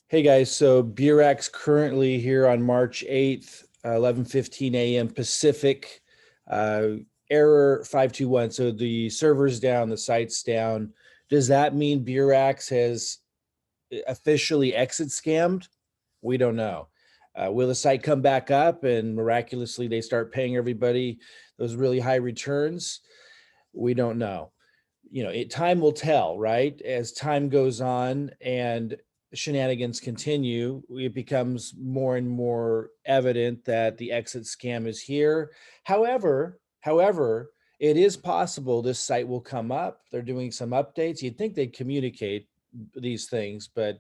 Hey guys, so Beurax currently here on March 8th, 11:15 a.m. Pacific, uh, error 521. So the server's down, the site's down. Does that mean Beurax has officially exit scammed? We don't know. Will the site come back up and miraculously they start paying everybody those really high returns? We don't know. Time will tell, right? As time goes on and shenanigans continue, it becomes more and more evident that the exit scam is here. However, it is possible this site will come up. They're doing some updates. You'd think they'd communicate these things, but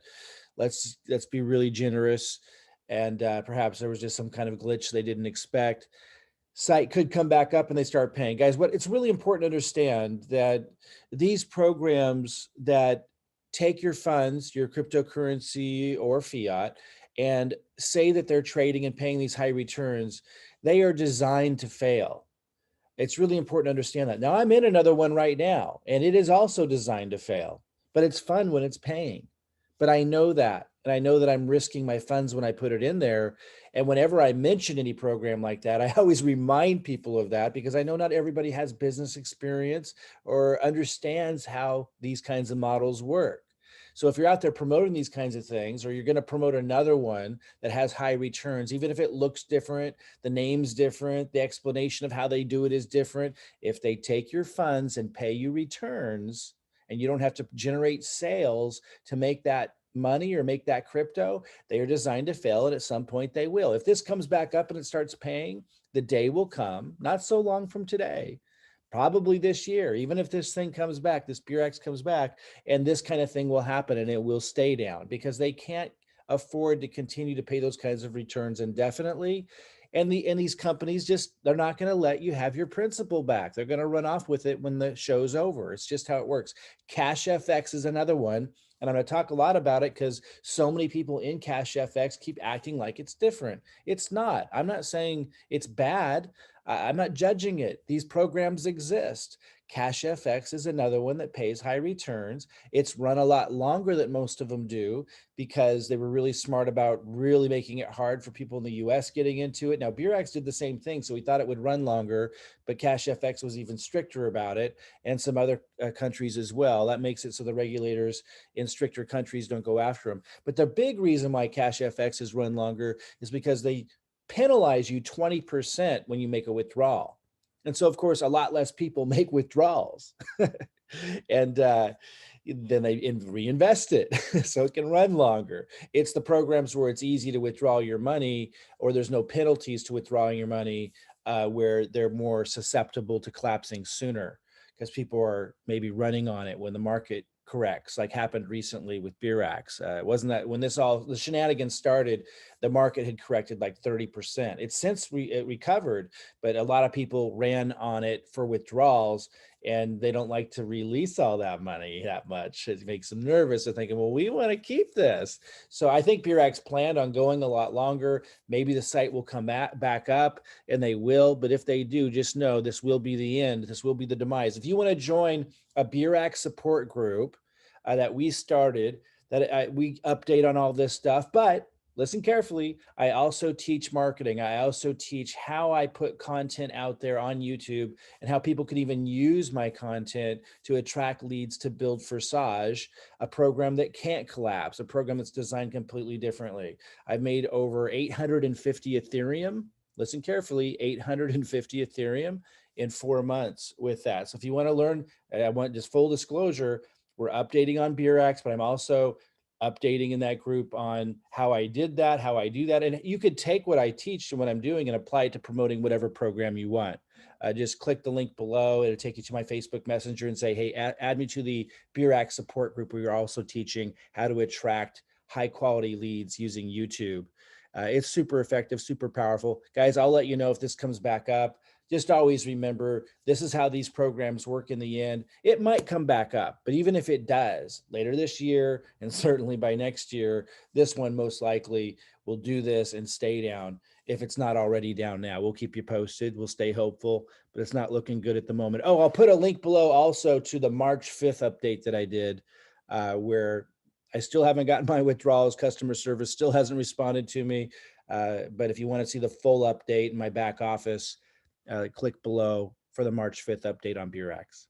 let's be really generous. And perhaps there was just some kind of glitch they didn't expect. Site could come back up and they start paying. Guys, what it's really important to understand that these programs that take your funds, your cryptocurrency or fiat, and say that they're trading and paying these high returns, they are designed to fail. It's really important to understand that. Now, I'm in another one right now, and it is also designed to fail, but it's fun when it's paying. But I know that, and I know that I'm risking my funds when I put it in there. And whenever I mention any program like that, I always remind people of that because I know not everybody has business experience or understands how these kinds of models work. So if you're out there promoting these kinds of things, or you're going to promote another one that has high returns, even if it looks different, the name's different, the explanation of how they do it is different. If they take your funds and pay you returns, and you don't have to generate sales to make that money or make that crypto, they are designed to fail, and at some point they will. If this comes back up and it starts paying, the day will come, not so long from today, probably this year, even if this thing comes back, this Beurax comes back, and this kind of thing will happen and it will stay down because they can't afford to continue to pay those kinds of returns indefinitely. And these companies just, they're not going to let you have your principal back. They're going to run off with it when the show's over. It's just how it works. Cash FX is another one. And I'm going to talk a lot about it because so many people in Cash FX keep acting like it's different. It's not. I'm not saying it's bad. I'm not judging it. These programs exist. Cash FX is another one that pays high returns. It's run a lot longer than most of them do because they were really smart about really making it hard for people in the US getting into it. Now, Beurax did the same thing, so we thought it would run longer, but Cash FX was even stricter about it, and some other countries as well. That makes it so the regulators in stricter countries don't go after them. But the big reason why Cash FX has run longer is because they penalize you 20% when you make a withdrawal. And so, of course, a lot less people make withdrawals. And then they reinvest it so it can run longer. It's the programs where it's easy to withdraw your money or there's no penalties to withdrawing your money, where they're more susceptible to collapsing sooner because people are maybe running on it when the market corrects, like happened recently with Beurax. Wasn't that when the shenanigans started, the market had corrected like 30%. It's since it recovered, but a lot of people ran on it for withdrawals and they don't like to release all that money that much. It makes them nervous. They're thinking, well, we want to keep this. So I think Beurax planned on going a lot longer. Maybe the site will come back up, and they will. But if they do, just know this will be the end. This will be the demise. If you want to join a Beurax support group that we started, that we update on all this stuff, but listen carefully. I also teach marketing. I also teach how I put content out there on YouTube and how people can even use my content to attract leads to build Forsage, a program that can't collapse, a program that's designed completely differently. I've made over 850 Ethereum. Listen carefully, 850 Ethereum in 4 months with that. So if you want to learn, I want just full disclosure, we're updating on Beurax, but I'm also updating in that group on how I did that, how I do that. And you could take what I teach and what I'm doing and apply it to promoting whatever program you want. Just click the link below. It'll take you to my Facebook Messenger and say, hey, add me to the Beurax support group where you're also teaching how to attract high quality leads using YouTube. It's super effective, super powerful. Guys, I'll let you know if this comes back up. Just always remember, this is how these programs work in the end. It might come back up, but even if it does later this year, and certainly by next year, this one most likely will do this and stay down if it's not already down now. We'll keep you posted. We'll stay hopeful, but it's not looking good at the moment. Oh, I'll put a link below also to the March 5th update that I did, where I still haven't gotten my withdrawals. Customer service still hasn't responded to me. But if you want to see the full update in my back office, click below for the March 5th update on Beurax.